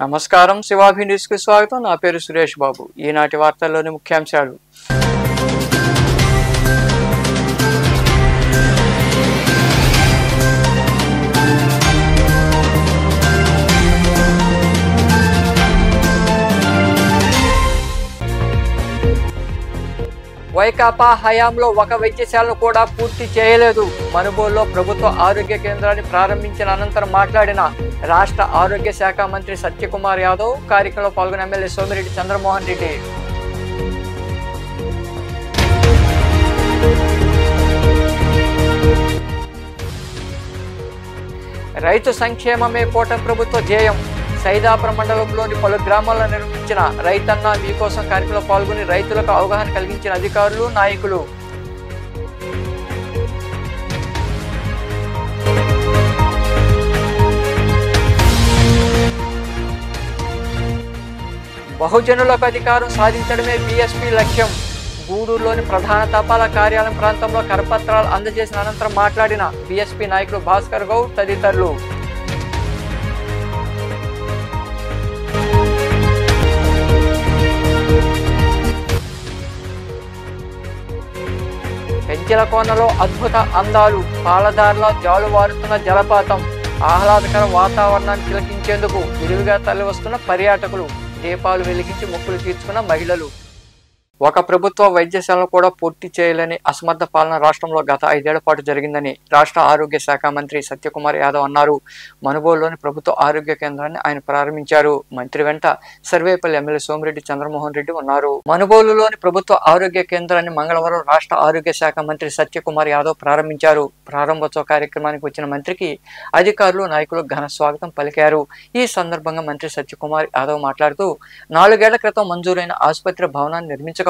నమస్కారం శివాభి న్యూస్ కి స్వాగతం. నా పేరు సురేష్ బాబు. ఈనాటి వార్తల్లోని ముఖ్యాంశాలు. వైకాపా హయాంలో ఒక వైద్యశాలను కూడా పూర్తి చేయలేదు. మనుబోలులో ప్రభుత్వ ఆరోగ్య కేంద్రాన్ని ప్రారంభించిన అనంతరం మాట్లాడిన రాష్ట్ర ఆరోగ్య శాఖ మంత్రి సత్యకుమార్ యాదవ్, కార్యక్రమంలో పాల్గొన్న ఎమ్మెల్యే సోమిరెడ్డి చంద్రమోహన్ రెడ్డి. రైతు సంక్షేమమే కూటమి ప్రభుత్వ ధ్యేయం. సైదాపురం మండలంలోని పలు గ్రామాల్లో నిర్వహించిన రైతన్న మీకోసం కార్యక్రమంలో పాల్గొని రైతులకు అవగాహన కలిగించిన అధికారులు, నాయకులు. బహుజనులకు అధికారం సాధించడమే బీఎస్పీ లక్ష్యం. గూడూరులోని ప్రధాన తపాలా కార్యాలయం ప్రాంతంలో కరపత్రాలు అందజేసిన అనంతరం మాట్లాడిన బీఎస్పీ నాయకులు భాస్కర్ గౌడ్ తదితరులు. పెంచెలకోనలో అద్భుత అందాలు, పాలదారుల జాలువారుతున్న జలపాతం, ఆహ్లాదకర వాతావరణాన్ని తిలకించేందుకు విరివిగా తరలివస్తున్న పర్యాటకులు, దీపాలు వెలిగించి మొక్కులు తీర్చుకున్న మహిళలు. ఒక ప్రభుత్వ వైద్యశాలను కూడా పూర్తి చేయలేని అసమర్థ పాలన రాష్ట్రంలో గత 5 ఏళ్ల పాటు జరిగిందని రాష్ట్ర ఆరోగ్య శాఖ మంత్రి సత్యకుమార్ యాదవ్ అన్నారు. మనుబోలులోని ప్రభుత్వ ఆరోగ్య కేంద్రాన్ని ఆయన ప్రారంభించారు. మంత్రి వెంట సర్వేపల్లి ఎమ్మెల్యే సోమిరెడ్డి చంద్రమోహన్ రెడ్డి ఉన్నారు. మనుబోలులోని ప్రభుత్వ ఆరోగ్య కేంద్రాన్ని మంగళవారం రాష్ట్ర ఆరోగ్య శాఖ మంత్రి సత్యకుమార్ యాదవ్ ప్రారంభించారు. ప్రారంభోత్సవ కార్యక్రమానికి వచ్చిన మంత్రికి అధికారులు, నాయకులు ఘన స్వాగతం పలికారు. ఈ సందర్భంగా మంత్రి సత్యకుమార్ యాదవ్ మాట్లాడుతూ 4 ఏళ్ల క్రితం మంజూరైన ఆసుపత్రి భవనాన్ని నిర్మించకపోగా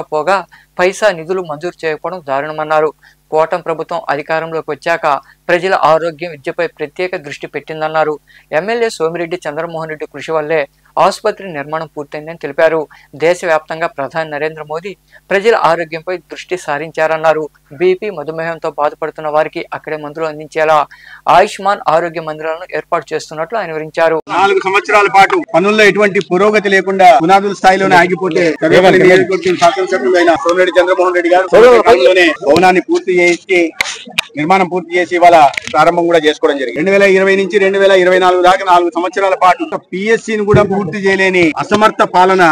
పైసా నిధులు మంజూరు చేయకపోవడం దారుణమన్నారు. కూటమి ప్రభుత్వం అధికారంలోకి వచ్చాక ప్రజల ఆరోగ్యం, విద్యపై ప్రత్యేక దృష్టి పెట్టిందన్నారు. ఎమ్మెల్యే సోమిరెడ్డి చంద్రమోహన్ రెడ్డి కృషి వల్లే ఆసుపత్రి నిర్మాణం పూర్తయిందని తెలిపారు. దేశవ్యాప్తంగా ప్రధాని నరేంద్ర మోదీ ప్రజల ఆరోగ్యంపై దృష్టి సారించారన్నారు. బీపీ, మధుమేహంతో బాధపడుతున్న వారికి అక్కడే మందులు అందించేలా ఆయుష్మాన్ ఆరోగ్య మందిరాలను ఏర్పాటు చేస్తున్నట్లు ఆయన వివరించారు. 4 సంవత్సరాల పాటు పనుల్లో ఎటువంటి పురోగతి లేకుండా పునాదుల స్థాయిలోనే ఆగిపోతే శాసనసభ్యులైన సోమిరెడ్డి చంద్రమోహన్ రెడ్డి గారు భవనాన్ని పూర్తి చేసి నిర్మాణం పూర్తి చేసి ఇవాళ ప్రారంభం కూడా చేసుకోవడం జరిగింది. 2020 నుంచి 2024 దాకా 4 సంవత్సరాల పాటు పిఎస్సిని కూడా పూర్తి చేయలేని అసమర్థ పాలన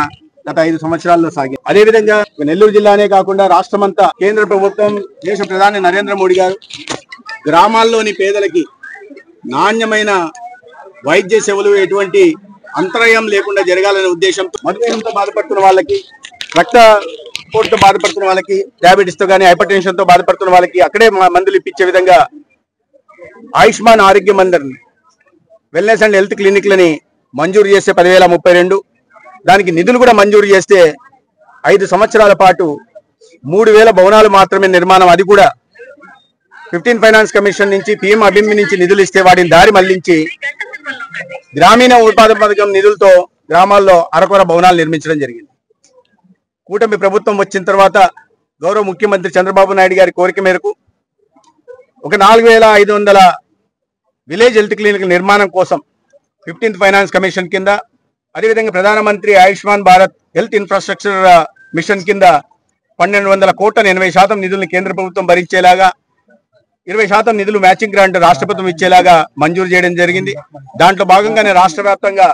గత 5 సంవత్సరాల్లో సాగింది. అదేవిధంగా నెల్లూరు జిల్లానే కాకుండా రాష్ట్రమంతా కేంద్ర ప్రభుత్వం, దేశ ప్రధాని నరేంద్ర మోడీ గారు గ్రామాల్లోని పేదలకి నాణ్యమైన వైద్య సేవలు ఎటువంటి అంతరాయం లేకుండా జరగాలనే ఉద్దేశంతో మధుమేహంతో బాధపడుతున్న వాళ్ళకి, రక్తపోటుతో బాధపడుతున్న వాళ్ళకి, డయాబెటీస్ తో కానీ హైపర్ టెన్షన్ తో బాధపడుతున్న వాళ్ళకి అక్కడే మందులు ఇప్పించే విధంగా ఆయుష్మాన్ ఆరోగ్య మందిర్, వెల్నెస్ అండ్ హెల్త్ క్లినిక్లని మంజూరు చేస్తే 10,032, దానికి నిధులు కూడా మంజూరు చేస్తే 5 సంవత్సరాల పాటు 3,000 భవనాలు మాత్రమే నిర్మాణం. అది కూడా 15 ఫైనాన్స్ కమిషన్ నుంచి, పిఎం అభిమ్ నుంచి నిధులు ఇస్తే వాటిని దారి మళ్లించి గ్రామీణ ఉపాధి పథకం నిధులతో గ్రామాల్లో అరకొర భవనాలు నిర్మించడం జరిగింది. కూటమి ప్రభుత్వం వచ్చిన తర్వాత గౌరవ ముఖ్యమంత్రి చంద్రబాబు నాయుడు గారి కోరిక మేరకు ఒక 4,500 విలేజ్ హెల్త్ క్లినిక్ నిర్మాణం కోసం 15th ఫైనాన్స్ కమిషన్ కింద, అదేవిధంగా ప్రధానమంత్రి Ayushman Bharat health infrastructure machine కింద 1,200 కోట్ల 80% నిధులను కేంద్ర ప్రభుత్వం భరించేలాగా, 20% నిధులు మ్యాచింగ్ గ్రాంట్ రాష్ట్ర ప్రభుత్వం ఇచ్చేలాగా మంజూరు చేయడం జరిగింది. దాంట్లో భాగంగానే రాష్ట్ర వ్యాప్తంగా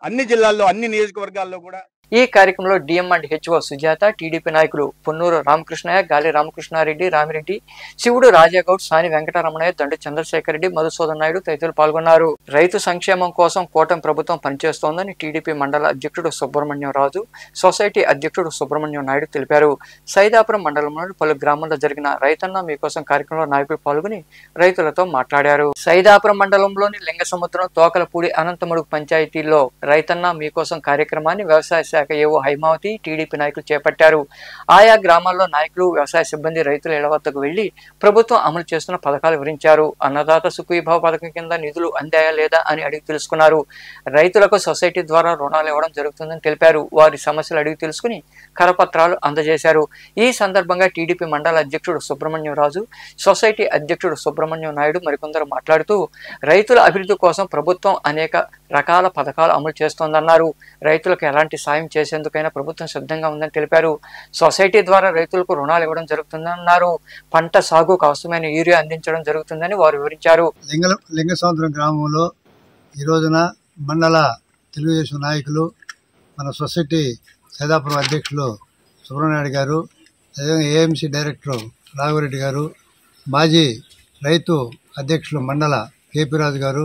అన్ని జిల్లాల్లో, అన్ని నియోజకవర్గాల్లో కూడా ఈ కార్యక్రమంలో DM and HO Sujatha, TDP నాయకులు పొన్నూరు రామకృష్ణయ్య, గాలి రామకృష్ణారెడ్డి, రామిరెడ్డి, శివుడు రాజాగౌడ్, సాని వెంకటరమణయ్య, దండు చంద్రశేఖర్ రెడ్డి, మధుసూదన్ నాయుడు తదితరులు పాల్గొన్నారు. రైతు సంక్షేమం కోసం కూటమి ప్రభుత్వం పనిచేస్తోందని టీడీపీ మండల అధ్యక్షుడు సుబ్రహ్మణ్యం రాజు, సొసైటీ అధ్యక్షుడు సుబ్రహ్మణ్యం నాయుడు తెలిపారు. సైదాపురం మండలంలోని పలు గ్రామాల్లో జరిగిన రైతన్న మీకోసం కార్యక్రమంలో నాయకులు పాల్గొని రైతులతో మాట్లాడారు. సైదాపురం మండలంలోని లింగసముద్రం, తోకలపూడి, అనంతముడుగు పంచాయతీల్లో రైతన్న మీకోసం కార్యక్రమాన్ని వ్యవసాయ శాఖ ఏవో హైమావతి టీడీపీ నాయకులు చేపట్టారు. ఆయా గ్రామాల్లో నాయకులు, వ్యవసాయ సిబ్బంది రైతుల ఇళ్ల వద్దకు వెళ్లి ప్రభుత్వం అమలు చేస్తున్న పథకాలు వివరించారు. అన్నదాత సుఖీభావ పథకం కింద నిధులు అందాయా లేదా అని అడిగి తెలుసుకున్నారు. రైతులకు సొసైటీ ద్వారా రుణాలు ఇవ్వడం జరుగుతుందని తెలిపారు. వారి సమస్యలు అడిగి తెలుసుకుని కరపత్రాలు అందజేశారు. ఈ సందర్భంగా టీడీపీ మండల అధ్యక్షుడు సుబ్రహ్మణ్యం రాజు, సొసైటీ అధ్యక్షుడు సుబ్రహ్మణ్యం నాయుడు మరికొందరు మాట్లాడుతూ రైతుల అభివృద్ధి కోసం ప్రభుత్వం అనేక రకాల పథకాలు అమలు చేస్తోందన్నారు. రైతులకు ఎలాంటి సాయం చేసేందుకైనా ప్రభుత్వం సిద్ధంగా ఉందని తెలిపారు. సొసైటీ ద్వారా రైతులకు రుణాలు ఇవ్వడం జరుగుతుందన్నారు. పంట సాగుకు అవసరమైన యూరియా అందించడం జరుగుతుందని వారు వివరించారు. లింగసముద్రం గ్రామంలో ఈ రోజున మండల తెలుగుదేశం నాయకులు, మన సొసైటీ సైదాపురం అధ్యక్షులు సుబ్రహ్మణ్యం గారు, అదేవిధంగా ఏఎంసీ డైరెక్టర్ రాఘవరెడ్డి గారు, మాజీ రైతు అధ్యక్షులు మండల కేపీ రాజు గారు,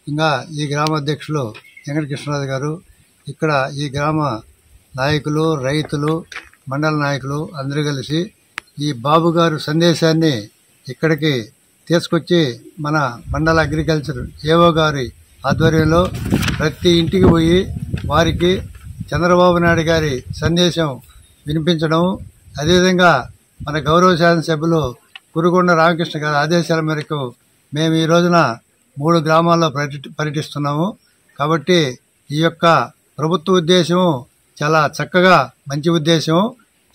ఇంకా ఈ గ్రామ అధ్యక్షులు వెంకటకృష్ణరాజు గారు, ఇక్కడ ఈ గ్రామ నాయకులు, రైతులు, మండల నాయకులు అందరూ కలిసి ఈ బాబు గారు సందేశాన్ని ఇక్కడికి తీసుకొచ్చి మన మండల అగ్రికల్చర్ ఏవో గారి ఆధ్వర్యంలో ప్రతి ఇంటికి పోయి వారికి చంద్రబాబు నాయుడు గారి సందేశం వినిపించడం, అదేవిధంగా మన గౌరవ శాసనసభ్యులు కురుగొండ రామకృష్ణ గారి ఆదేశాల మేరకు మేము ఈ రోజున 3 గ్రామాల్లో పర్యటిస్తున్నాము. కాబట్టి ఈ యొక్క ప్రభుత్వ ఉద్దేశం చాలా చక్కగా మంచి ఉద్దేశం.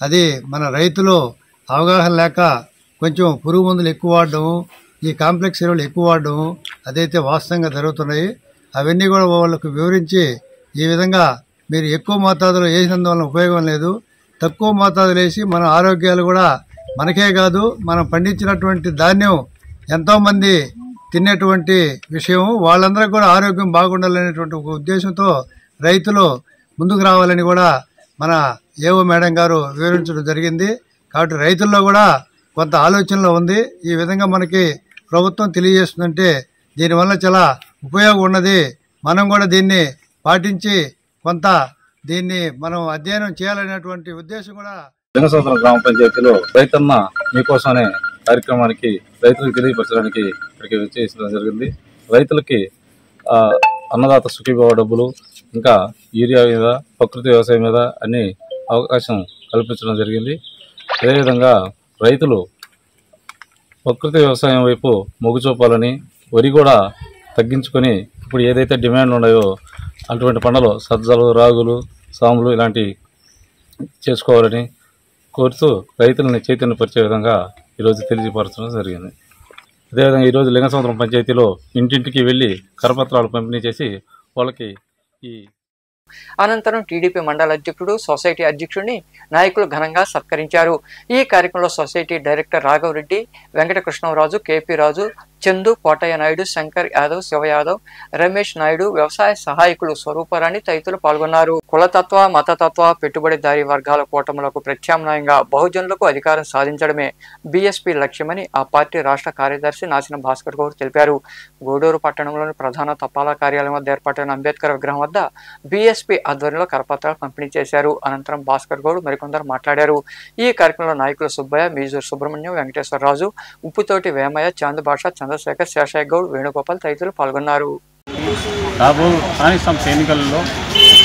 అది మన రైతులు అవగాహన లేక కొంచెం పురుగు మందులు ఎక్కువ వాడడం, ఈ కాంప్లెక్స్ ఎరువులు ఎక్కువ వాడడం అదైతే వాస్తవంగా జరుగుతున్నాయి. అవన్నీ కూడా వాళ్ళకు వివరించి ఈ విధంగా మీరు ఎక్కువ మోతాదులో వేసినందువల్ల ఉపయోగం లేదు, తక్కువ మోతాదులో వేసి మన ఆరోగ్యాలు కూడా మనకే కాదు మనం పండించినటువంటి ధాన్యం ఎంతోమంది తినేటువంటి విషయం, వాళ్ళందరికీ కూడా ఆరోగ్యం బాగుండాలనేటువంటి ఒక ఉద్దేశంతో రైతులు ముందుకు రావాలని కూడా మన ఏవో మేడం గారు వివరించడం జరిగింది. కాబట్టి రైతుల్లో కూడా కొంత ఆలోచనలో ఉంది. ఈ విధంగా మనకి ప్రభుత్వం తెలియజేస్తుందంటే దీనివల్ల చాలా ఉపయోగం ఉన్నది. మనం కూడా దీన్ని పాటించి కొంత దీన్ని మనం అధ్యయనం చేయాలనేటువంటి ఉద్దేశం కూడా. లింగసముద్రం గ్రామ పంచాయతీలో రైతన్న మీకోసం అనే కార్యక్రమానికి రైతులకు తెలియపరచడానికి ఇక్కడికి వచ్చేసడం జరిగింది. రైతులకి అన్నదాత సుఖీభావ డబ్బులు, ఇంకా యూరియా మీద, ప్రకృతి వ్యవసాయం మీద అన్ని అవకాశం కల్పించడం జరిగింది. అదేవిధంగా రైతులు ప్రకృతి వ్యవసాయం వైపు మొగ్గు చూపాలని, వరి కూడా తగ్గించుకొని ఇప్పుడు ఏదైతే డిమాండ్ ఉన్నాయో అటువంటి పంటలు సజ్జలు, రాగులు, సాములు ఇలాంటివి చేసుకోవాలని కోరుతూ రైతులని చైతన్యపరిచే విధంగా ఈరోజు తెలియపరచడం జరిగింది. అదేవిధంగా ఈరోజు లింగసముద్రం పంచాయతీలో ఇంటింటికి వెళ్లి కరపత్రాలు పంపిణీ చేసి వాళ్ళకి అనంతరం టీడీపీ మండల అధ్యక్షుడు, సొసైటీ అధ్యక్షుడిని నాయకులు ఘనంగా సత్కరించారు. ఈ కార్యక్రమంలో సొసైటీ డైరెక్టర్ రాఘవరెడ్డి, వెంకటకృష్ణరాజు, కేపీ రాజు, చందు, కోటయ్య నాయుడు, శంకర్ యాదవ్, శివ యాదవ్, రమేష్ నాయుడు, వ్యవసాయ సహాయకులు స్వరూపరాణి తదితరులు పాల్గొన్నారు. కులతత్వ, మతతత్వ, పెట్టుబడిదారీ వర్గాల కూటములకు ప్రత్యామ్నాయంగా బహుజనులకు అధికారం సాధించడమే బీఎస్పీ లక్ష్యమని ఆ పార్టీ రాష్ట్ర కార్యదర్శి నాసిన భాస్కర్ గౌడ్ తెలిపారు. గూడూరు పట్టణంలోని ప్రధాన తపాలా కార్యాలయం వద్ద ఏర్పాటైన అంబేద్కర్ విగ్రహం వద్ద బీఎస్పీ ఆధ్వర్యంలో కరపత్రాలు పంపిణీ చేశారు. అనంతరం భాస్కర్ గౌడ్ మరికొందరు మాట్లాడారు. ఈ కార్యక్రమంలో నాయకులు సుబ్బయ్య, మీజూరు సుబ్రహ్మణ్యం, వెంకటేశ్వరరాజు, ఉప్పుతోటి వేమయ్య, చాంద్ భాష, చంద్రశేఖర్, శేషయ్య గౌడ్, వేణుగోపాల్ తదితరులు పాల్గొన్నారు. రాబో స్థానిక ఎన్నికల్లో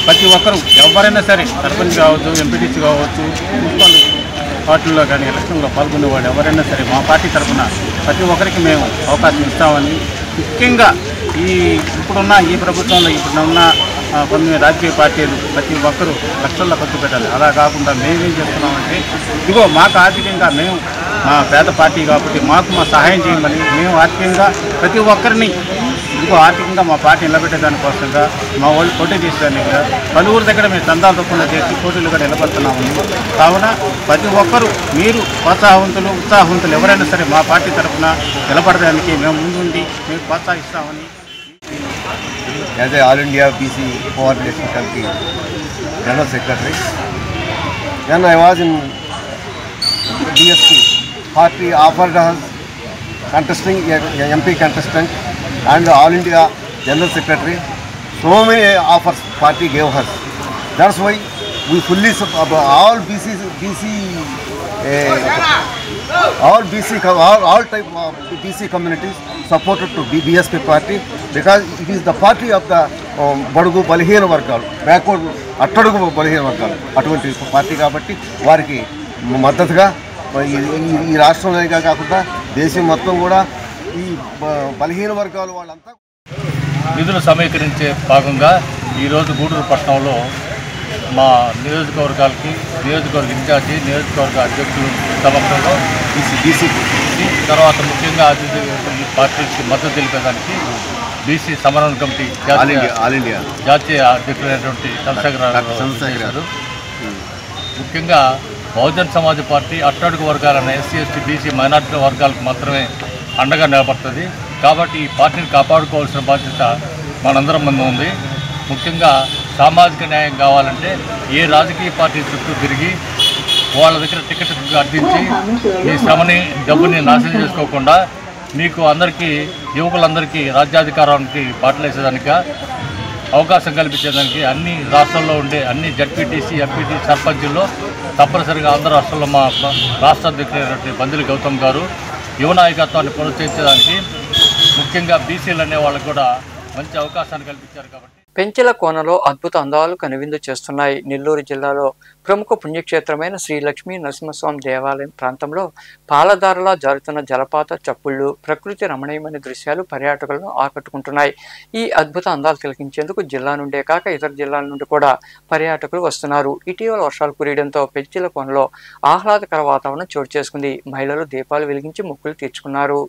ప్రతి ఒక్కరూ ఎవరైనా సరే సర్పంచ్ కావచ్చు, ఎంపీటీసీ కావచ్చు, మున్సిపల్ పార్టీల్లో కానీ ఎలక్షన్లో పాల్గొనేవాడు ఎవరైనా సరే మా పార్టీ తరఫున ప్రతి ఒక్కరికి మేము అవకాశం ఇస్తామని, ముఖ్యంగా ఇప్పుడున్న ఈ ప్రభుత్వంలో ఇప్పుడున్న కొన్ని రాజకీయ పార్టీలు ప్రతి ఒక్కరూ లక్షల్లో ఖర్చు పెట్టాలి. అలా కాకుండా మేమేం చేస్తున్నామంటే ఇదిగో మాకు ఆర్థికంగా మేము మా పేద పార్టీ కాబట్టి మా సహాయం చేయమని మేము ఆర్థికంగా ప్రతి ఒక్కరిని ఇదిగో ఆర్థికంగా మా పార్టీ నిలబెట్టేదానికోసంగా మా వాళ్ళు పోటీ చేసేదానికి పలువురి దగ్గర మేము చందాలు తప్పకుండా చేసి పోటీలుగా నిలబడుతున్నామని. కావున ప్రతి ఒక్కరూ మీరు ఉత్సాహవంతులు ఎవరైనా సరే మా పార్టీ తరఫున నిలబడడానికి మేము ముందుండి మేము ప్రోత్సహిస్తామని. As a All India BC Coordination Committee General Secretary, when I was in BSP, party offered us contesting a MP contestant and All India General Secretary. So many offers party gave us. That's why we fully support all type of BC communities supported to BSP party, because it is the party of the బడుగు బలహీన వర్గాలు, backward అట్టడుగు బలహీన వర్గాలు అటువంటి party కాబట్టి వారికి మద్దతుగా ఈ రాష్ట్రంలోనే కాకుండా దేశం మొత్తం కూడా ఈ బలహీన వర్గాలు వాళ్ళంతా నిధులు సమీకరించే భాగంగా ఈరోజు గూడూరు పట్టణంలో మా నియోజకవర్గాలకి నియోజకవర్గ ఇన్ఛార్జి, నియోజకవర్గ అధ్యక్షులు సమక్షంలో బీసీ తర్వాత ముఖ్యంగా ఈ పార్టీకి మద్దతు తెలిపేదానికి బీసీ సమన్వయ కమిటీ ఆల్ ఇండియా జాతీయ అధ్యక్షులైనటువంటి చంద్రశేఖర్ గారు ముఖ్యంగా బహుజన్ సమాజ్ పార్టీ అట్టడుగు వర్గాలైన ఎస్సీ, ఎస్టీ, బీసీ, మైనార్టీ వర్గాలకు మాత్రమే అండగా నిలబడుతుంది. కాబట్టి ఈ పార్టీని కాపాడుకోవాల్సిన బాధ్యత మనందరం ముందు ఉంది. ముఖ్యంగా సామాజిక న్యాయం కావాలంటే ఏ రాజకీయ పార్టీ చుట్టూ తిరిగి వాళ్ళ దగ్గర టికెట్ అర్థించి మీ శ్రమని డబ్బుని నాశనం చేసుకోకుండా మీకు అందరికీ యువకులందరికీ రాజ్యాధికారానికి బాటలేసేదానికి అవకాశం కల్పించేదానికి అన్ని రాష్ట్రాల్లో ఉండే అన్ని జడ్పీటీసీ, ఎంపీటీ, సర్పంచుల్లో తప్పనిసరిగా ఆంధ్ర రాష్ట్రంలో మా రాష్ట్ర అధ్యక్షులైనటువంటి బందిరి గౌతమ్ గారు యువ నాయకత్వాన్ని పునరుద్ధరించడానికి ముఖ్యంగా బీసీలు అనే వాళ్ళకు కూడా మంచి అవకాశాన్ని కల్పించారు. కాబట్టి పెంచెల కోనలో అద్భుత అందాలు కనువిందు చేస్తున్నాయి. నెల్లూరు జిల్లాలో ప్రముఖ పుణ్యక్షేత్రమైన శ్రీ లక్ష్మీ నరసింహస్వామి దేవాలయం ప్రాంతంలో పాలధారలా జారుతున్న జలపాత చప్పుళ్ళు, ప్రకృతి రమణీయమైన దృశ్యాలు పర్యాటకులను ఆకట్టుకుంటున్నాయి. ఈ అద్భుత అందాలు తిలకించేందుకు జిల్లా నుండే కాక ఇతర జిల్లాల నుండి కూడా పర్యాటకులు వస్తున్నారు. ఇటీవల వర్షాలు కురియడంతో పెంచెల కోనలో ఆహ్లాదకర వాతావరణం చోటు చేసుకుంది. మహిళలు దీపాలు వెలిగించి మొక్కులు తీర్చుకున్నారు.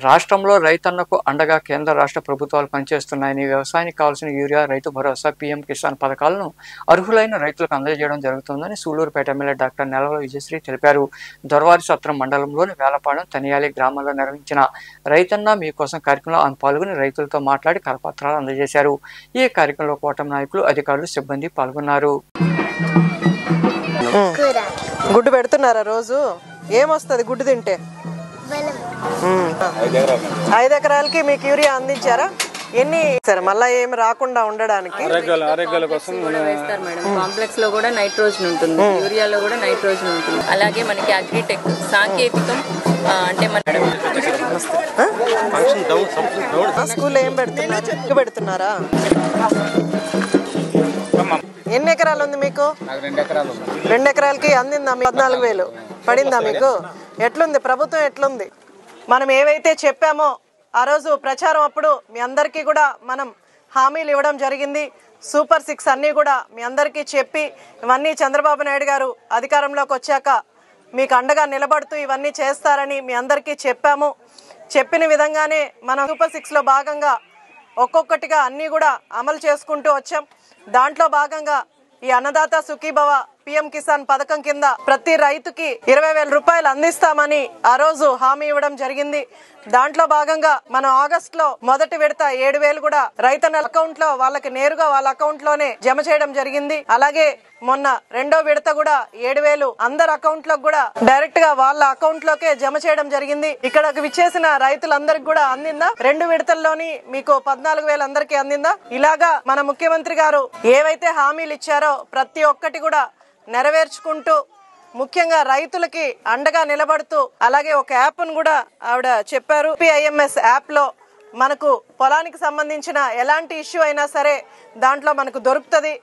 రాష్ట్రంలో రైతన్నకు అండగా కేంద్ర రాష్ట్ర ప్రభుత్వాలు పనిచేస్తున్నాయని, వ్యవసాయానికి కావాల్సిన యూరియా, రైతు భరోసా, పీఎం కిసాన్ పథకాలను అర్హులైన రైతులకు అందజేయడం జరుగుతుందని సూళ్లూరుపేట ఎమ్మెల్యే డాక్టర్ నెలవల విజయశ్రీ తెలిపారు. దొరవారి సత్రం మండలంలోని వేలపాడెం, తనియాలి గ్రామాల్లో నిర్వహించిన రైతన్న మీకోసం కార్యక్రమంలో ఆయన పాల్గొని రైతులతో మాట్లాడి కరపత్రాలు అందజేశారు. ఈ కార్యక్రమంలో కూటమి నాయకులు, అధికారులు, సిబ్బంది పాల్గొన్నారు. గుడ్డు పెడుతున్నారా? రోజు ఏమొస్తుంది గుడ్డు తింటే? 5 ఎకరాలకి మీకు యూరియా అందించారా? ఎన్ని సరే మళ్ళీ ఏమి రాకుండా ఉండడానికి వేస్తారు మేడం. కాంప్లెక్స్ లో కూడా నైట్రోజన్ ఉంటుంది, యూరియాలో కూడా నైట్రోజన్ ఉంటుంది. అలాగే మనకి అగ్రిటెక్ సాంకేతికం అంటే స్కూల్లో ఏం పెడుతున్నారు? పెడుతున్నారా? ఎన్ని ఎకరాలు ఉంది మీకు? 2 ఎకరాలకి అందిందా? 14,000 పడిందా మీకు? ఎట్లుంది ప్రభుత్వం? ఎట్లుంది? మనం ఏవైతే చెప్పామో ఆ రోజు ప్రచారం అప్పుడు మీ అందరికీ కూడా మనం హామీలు ఇవ్వడం జరిగింది. సూపర్ 6 అన్నీ కూడా మీ అందరికీ చెప్పి ఇవన్నీ చంద్రబాబు నాయుడు గారు అధికారంలోకి వచ్చాక మీకు అండగా నిలబడుతూ ఇవన్నీ చేస్తారని మీ అందరికీ చెప్పాము. చెప్పిన విధంగానే మనం సూపర్ 6లో భాగంగా ఒక్కొక్కటిగా అన్నీ కూడా అమలు చేసుకుంటూ వచ్చాం. దాంట్లో భాగంగా ఈ అన్నదాత సుఖీభవ పీఎం కిసాన్ పథకం కింద ప్రతి రైతుకి 20,000 రూపాయలు అందిస్తామని ఆ రోజు హామీ ఇవ్వడం జరిగింది. దాంట్లో భాగంగా మనం ఆగస్టులో మొదటి విడత 7,000 కూడా రైతన్న అకౌంట్ లో వాళ్ళకి నేరుగా వాళ్ళ అకౌంట్ లోనే జమ చేయడం జరిగింది. అలాగే మొన్న రెండో విడత కూడా 7,000 అందరి అకౌంట్ లో కూడా డైరెక్ట్ గా వాళ్ళ అకౌంట్ లోకే జమ చేయడం జరిగింది. ఇక్కడ విచ్చేసిన రైతులందరికి కూడా అందిందా? 2 విడతల్లోని మీకు 14,000 అందరికీ అందిందా? ఇలాగా మన ముఖ్యమంత్రి గారు ఏవైతే హామీలు ఇచ్చారో ప్రతి ఒక్కటి కూడా నెరవేర్చుకుంటూ ముఖ్యంగా రైతులకి అండగా నిలబడుతూ అలాగే ఒక యాప్ను కూడా ఆవిడ చెప్పారు. PIMS యాప్ లో మనకు పొలానికి సంబంధించిన ఎలాంటి ఇష్యూ అయినా సరే దాంట్లో మనకు దొరుకుతుంది.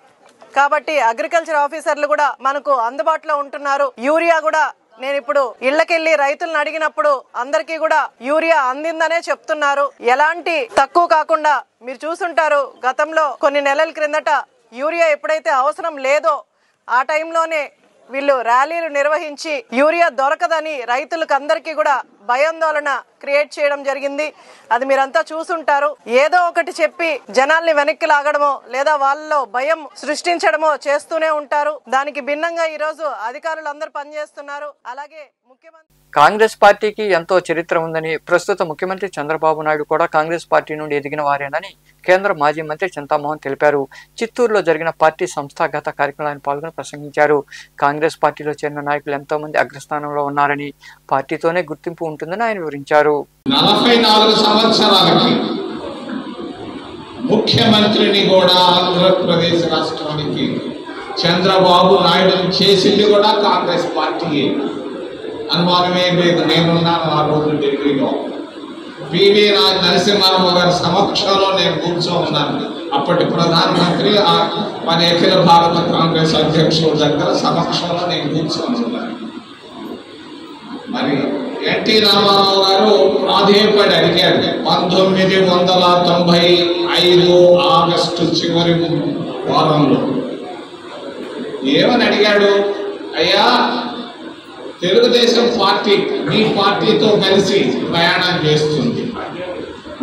కాబట్టి అగ్రికల్చర్ ఆఫీసర్లు కూడా మనకు అందుబాటులో ఉంటున్నారు. యూరియా కూడా నేను ఇప్పుడు ఇళ్లకెళ్లి రైతులను అడిగినప్పుడు అందరికీ కూడా యూరియా అందిందనే చెప్తున్నారు. ఎలాంటి తక్కువ కాకుండా మీరు చూసుంటారు, గతంలో కొన్ని నెలల క్రిందట యూరియా ఎప్పుడైతే అవసరం లేదో ఆ టైంలోనే వీళ్ళు ర్యాలీలు నిర్వహించి యూరియా దొరకదని రైతులకు అందరికీ కూడా భయాందోళన క్రియేట్ చేయడం జరిగింది. అది మీరంతా చూసుంటారు. ఏదో ఒకటి చెప్పి జనాల్ని వెనక్కి లాగడమో లేదా వాళ్ళలో భయం సృష్టించడమో చేస్తూనే ఉంటారు. దానికి భిన్నంగా ఈ రోజు అధికారులు అందరూ పనిచేస్తున్నారు. అలాగే ముఖ్యమంత్రి కాంగ్రెస్ పార్టీకి ఎంతో చరిత్ర ఉందని, ప్రస్తుత ముఖ్యమంత్రి చంద్రబాబు నాయుడు కూడా కాంగ్రెస్ పార్టీ నుండి ఎదిగిన వారేనని కేంద్ర మాజీ మంత్రి చింతామోహన్ తెలిపారు. చిత్తూరులో జరిగిన పార్టీ సంస్థాగత కార్యక్రమాన్ని పాల్గొని ప్రసంగించారు. కాంగ్రెస్ పార్టీలో చేరిన నాయకులు ఎంతో మంది అగ్రస్థానంలో ఉన్నారని, పార్టీతోనే గుర్తింపు ఉంటుందని ఆయన వివరించారు. 44 సంవత్సరాలకి ముఖ్యమంత్రిని కూడా ఆంధ్రప్రదేశ్ రాష్ట్రానికి చంద్రబాబు నాయుడు చేసింది కూడా కాంగ్రెస్ పార్టీ. అనుమానమే లేదు. నేనున్నాను ఆ రోజు ఢిల్లీలో. పివి నరసింహారావు గారి సమక్షంలో నేను కూర్చోన్నాను. అప్పటి ప్రధానమంత్రి మన అఖిల భారత కాంగ్రెస్ అధ్యక్షుల దగ్గర సమక్షంలో నేను కూర్చోనున్నాను. మరి ఎన్టీ రామారావు గారు ప్రాధేయపడి అడిగారు 1995 ఆగస్టు చివరి వారంలో. ఏమని అడిగాడు? అయ్యా, తెలుగుదేశం పార్టీ మీ పార్టీతో కలిసి ప్రయాణం చేస్తుంది.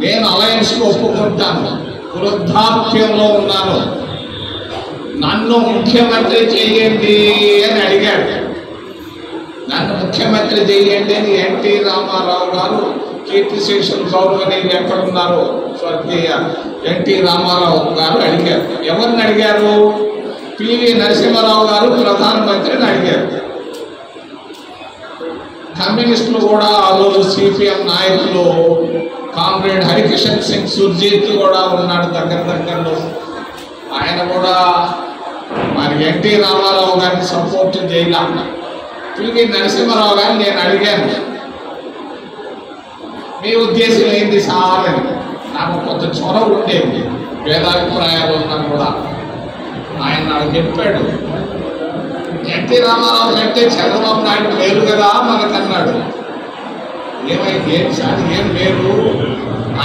నేను అలయన్స్ కు ఒప్పుకుంటాను. వృద్ధాప్యంలో ఉన్నాను. నన్ను ముఖ్యమంత్రి చేయండి అని అడిగాడు. నన్ను ముఖ్యమంత్రి చేయండి అని ఎన్టీ రామారావు గారు కీర్తిశేషులు గౌరవనీయులు ఎక్కడున్నారు స్వర్గీయ ఎన్టీ రామారావు గారు అడిగారు. ఎవరిని అడిగారు? పివి నరసింహారావు గారు ప్రధానమంత్రిని అడిగారు. కమ్యూనిస్టులు కూడా ఆ రోజు సిపిఎం నాయకులు కామ్రేడ్ హరికిషన్ సింగ్ సుర్జీత్ కూడా ఉన్నాడు దగ్గరలో. ఆయన కూడా మరి ఎన్టీ రామారావు గారిని సపోర్ట్ చేయాలి. పివి నరసింహారావు గారిని నేను అడిగాను, మీ ఉద్దేశం ఏంటి సార్ అని. నాకు కొంత చొరవ ఉండేది, భేదాభిప్రాయాలు ఉన్నా కూడా. ఆయన నాకు చెప్పాడు, ఎన్టీ రామారావు కంటే చంద్రబాబు నాయుడు లేరు కదా మనకన్నాడు. ఏమైంది? ఏం సార్ ఏం లేదు,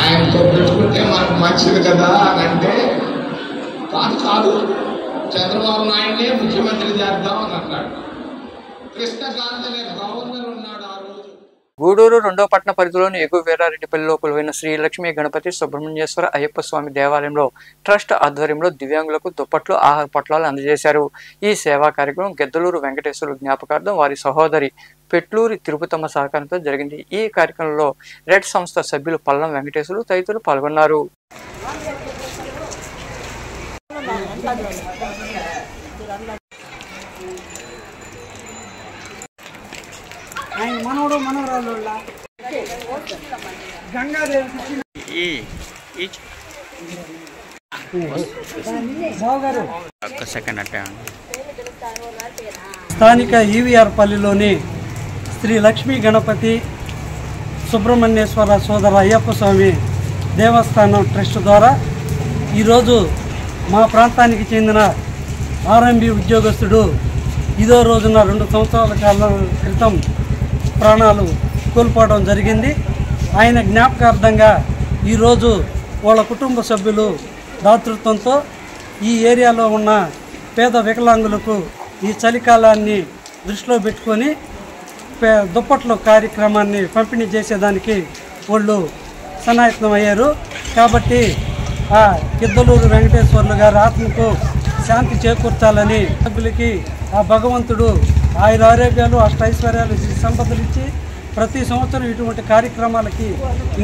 ఆయనతో పెట్టుకుంటే మనకు మంచిది కదా అని అంటే, కాదు చంద్రబాబు నాయుడునే ముఖ్యమంత్రి చేద్దాం అని అన్నాడు. కృష్ణకాంత్ అనే గవర్నర్ ఉన్నాడు ఆ రోజు. గూడూరు 2వ పట్టణ పరిధిలోని ఎగువ వీరారెడ్డిపల్లిలో కొలువైన శ్రీ లక్ష్మీ గణపతి సుబ్రహ్మణ్యేశ్వర అయ్యప్ప స్వామి దేవాలయంలో ట్రస్ట్ ఆధ్వర్యంలో దివ్యాంగులకు దుప్పట్లు, ఆహార పొట్లాలు అందజేశారు. ఈ సేవా కార్యక్రమం గెద్దలూరు వెంకటేశ్వరుల జ్ఞాపకార్థం వారి సహోదరి పెట్లూరి తిరుపతమ్మ సహకారంతో జరిగింది. ఈ కార్యక్రమంలో రెడ్ సంస్థ సభ్యులు పల్లం వెంకటేశ్వరులు తదితరులు పాల్గొన్నారు. స్థానిక ఈవీఆర్ పల్లిలోని శ్రీ లక్ష్మీ గణపతి సుబ్రహ్మణ్యేశ్వర సోదర అయ్యప్ప స్వామి దేవస్థానం ట్రస్ట్ ద్వారా ఈరోజు మా ప్రాంతానికి చెందిన ఆర్ఎంబి ఉద్యోగస్తుడు ఇదో రోజున 2 సంవత్సరాల కాలం క్రితం ప్రాణాలు కోల్పోవడం జరిగింది. ఆయన జ్ఞాపకార్థంగా ఈరోజు వాళ్ళ కుటుంబ సభ్యులు దాతృత్వంతో ఈ ఏరియాలో ఉన్న పేద వికలాంగులకు ఈ చలికాలాన్ని దృష్టిలో పెట్టుకొని దుప్పట్ల కార్యక్రమాన్ని పంపిణీ చేసేదానికి వాళ్ళు సన్నాయత్నం అయ్యారు. కాబట్టి ఆ గిద్దలూరు వెంకటేశ్వర్లు గారి ఆత్మకు శాంతి చేకూర్చాలని సభ్యులకి ఆ భగవంతుడు ఆయురారోగ్యాలు, అష్టైశ్వర్యాలు, సంపదలు ఇచ్చి ప్రతి సంవత్సరం ఇటువంటి కార్యక్రమాలకి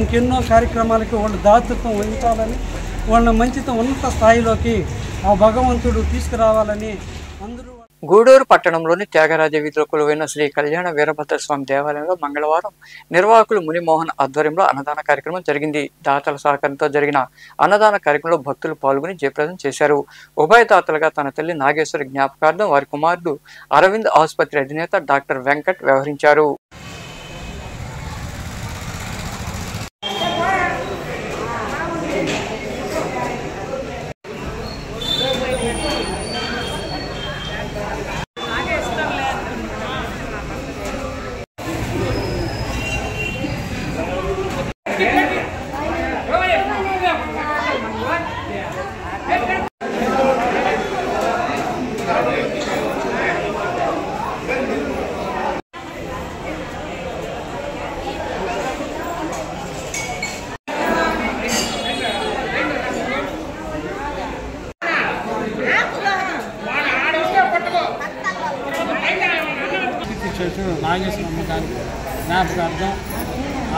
ఇంకెన్నో కార్యక్రమాలకి వాళ్ళు దాతృత్వం వహించాలని, వాళ్ళ మంచితో ఉన్నత స్థాయిలోకి ఆ భగవంతుడు తీసుకురావాలని అందరూ గూడూరు పట్టణంలోని త్యాగరాజ వీధిలో కొలువైన శ్రీ కళ్యాణ వీరభద్రస్వామి దేవాలయంలో మంగళవారం నిర్వాహకులు మునిమోహన్ ఆధ్వర్యంలో అన్నదాన కార్యక్రమం జరిగింది. దాతల సహకారంతో జరిగిన అన్నదాన కార్యక్రమంలో భక్తులు పాల్గొని జయప్రదం చేశారు. ఉభయదాతలుగా తన తల్లి నాగేశ్వరి జ్ఞాపకార్థం వారి కుమారుడు అరవింద్ ఆసుపత్రి అధినేత డాక్టర్ వెంకట్ వ్యవహరించారు. నాగేశ్వరమ్మ గారి జ్ఞాపకార్థం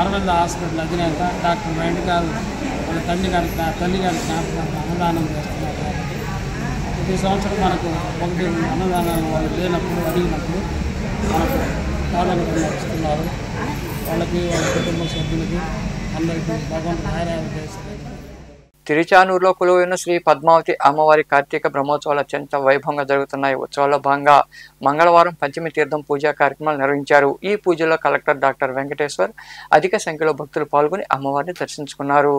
అరవింద్ హాస్పిటల్ అధినేత డాక్టర్ వెంకట్ గారు వాళ్ళ తల్లి గారి జ్ఞాపకార్థం అన్నదానం చేస్తున్నారు. కాబట్టి ప్రతి సంవత్సరం మనకు ఒకటి అన్నదానాలు వాళ్ళు లేనప్పుడు అడిగినప్పుడు మనకు పాలనలు ఇస్తున్నారు. వాళ్ళకి వాళ్ళ కుటుంబ సభ్యులకి అందరికీ భగవంతుడు ఆరాధన చేస్తారు. తిరుచానూరులో కొలువైన శ్రీ పద్మావతి అమ్మవారి కార్తీక బ్రహ్మోత్సవాలు అత్యంత వైభవంగా జరుగుతున్నాయి. ఉత్సవాల్లో భాగంగా మంగళవారం పంచమి తీర్థం పూజా కార్యక్రమాలు నిర్వహించారు. ఈ పూజలో కలెక్టర్ డాక్టర్ వెంకటేశ్వర్ అధిక సంఖ్యలో భక్తులు పాల్గొని అమ్మవారిని దర్శించుకున్నారు.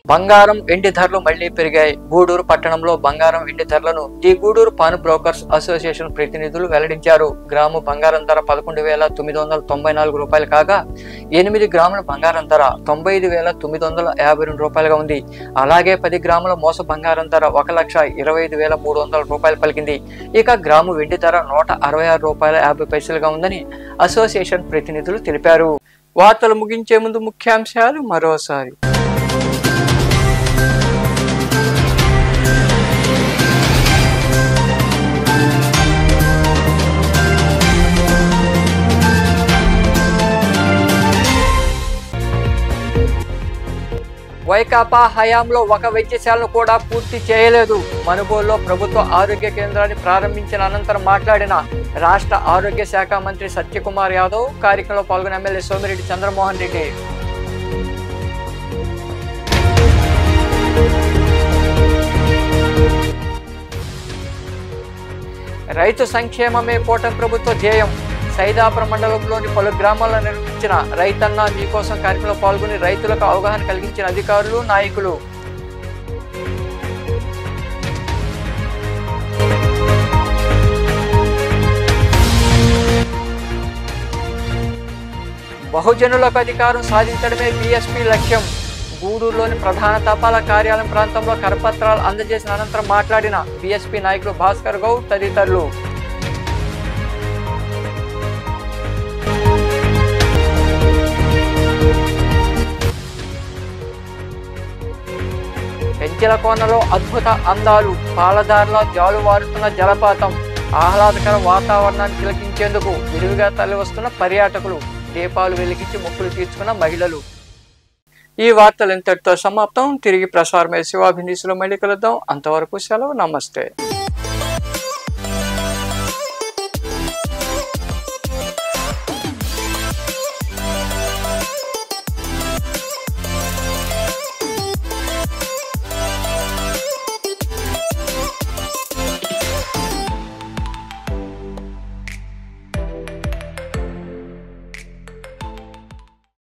బంగారం వెండి ధరలు మళ్లీ పెరిగాయి. గూడూరు పట్టణంలో బంగారం వెండి ధరలను the Gudur pawn brokers association ప్రతినిధులు వెల్లడించారు. గ్రాము బంగారం ధర 11,994 రూపాయలు కాగా 8 గ్రాముల బంగారం ధర 95,952 రూపాయలుగా ఉంది. అలాగే 10 గ్రాముల మోస బంగారం ధర 1,25,300 రూపాయలు పలికింది. ఇక గ్రాము వెండి ధర 166 రూపాయల 50 పైసలుగా ఉందని అసోసియేషన్ ప్రతినిధులు తెలిపారు. వార్తలు ముగించే ముందు ముఖ్యాంశాలు మరోసారి. వైకాపా హయాంలో ఒక వైద్యశాలను కూడా పూర్తి చేయలేదు. మనుబోలులో ప్రభుత్వ ఆరోగ్య కేంద్రాన్ని ప్రారంభించిన అనంతరం మాట్లాడిన రాష్ట్ర ఆరోగ్య శాఖ మంత్రి సత్యకుమార్ యాదవ్, కార్యక్రమంలో పాల్గొన్న ఎమ్మెల్యే సోమిరెడ్డి చంద్రమోహన్ రెడ్డి. రైతు సంక్షేమమే కూటమి ప్రభుత్వ ధ్యేయం. సైదాపురం మండలంలోని పలు గ్రామాల్లో నిర్వహించిన రైతన్న మీకోసం కార్యక్రమంలో పాల్గొని రైతులకు అవగాహన కలిగించిన అధికారులు, నాయకులు. బహుజనులకు అధికారం సాధించడమే బీఎస్పీ లక్ష్యం. గూడూరులోని ప్రధాన తపాలా కార్యాలయం ప్రాంతంలో కరపత్రాలు అందజేసిన అనంతరం మాట్లాడిన బీఎస్పీ నాయకులు భాస్కర్ గౌడ్ తదితరులు. ఇజ్జలకోనలో అద్భుత అందాలు, పాలదారుల జాలువారుతున్న జలపాతం, ఆహ్లాదకర వాతావరణాన్ని తిలకించేందుకు విరివిగా తరలివస్తున్న పర్యాటకులు, దీపాలు వెలిగించి మొక్కులు తీర్చుకున్న మహిళలు. ఈ వార్తలు ఇంతటితో సమాప్తం. తిరిగి ప్రసారమయ్యే శివాభినీసులో మళ్ళీ కలుద్దాం. అంతవరకు సెలవు. నమస్తే.